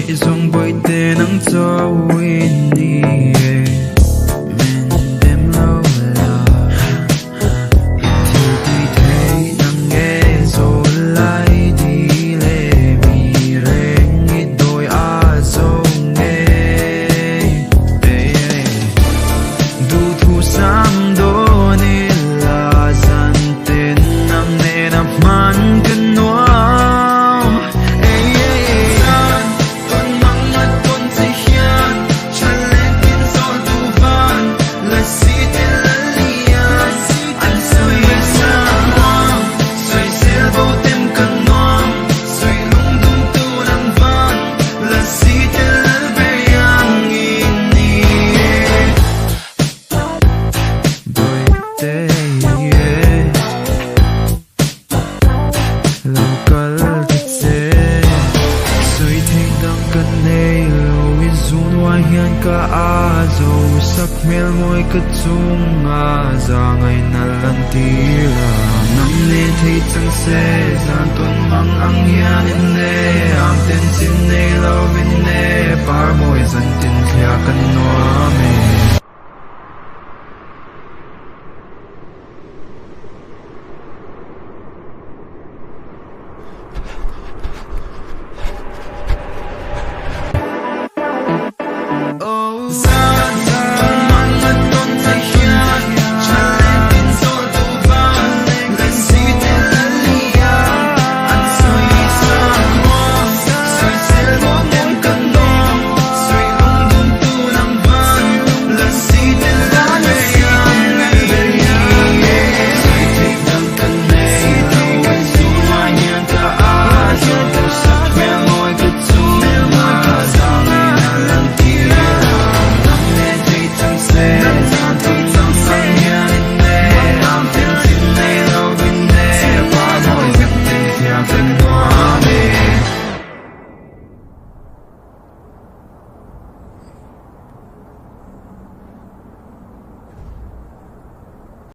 Thị dòng bơi tê nắng trâu in đi mình đêm lâu là thì thấy nắng nghe rồi lại đi lệ mi reng ít đôi dâu nghe du thu sam đô ni là dàn tên năm nè nằm man cân noa ka azo sak mel ngoi ka chung za ngai na lan ti la nam ne thei chang se zan ton mang ang hian in ne am ten sin nei lo min ne par moi zan tin thia kan no me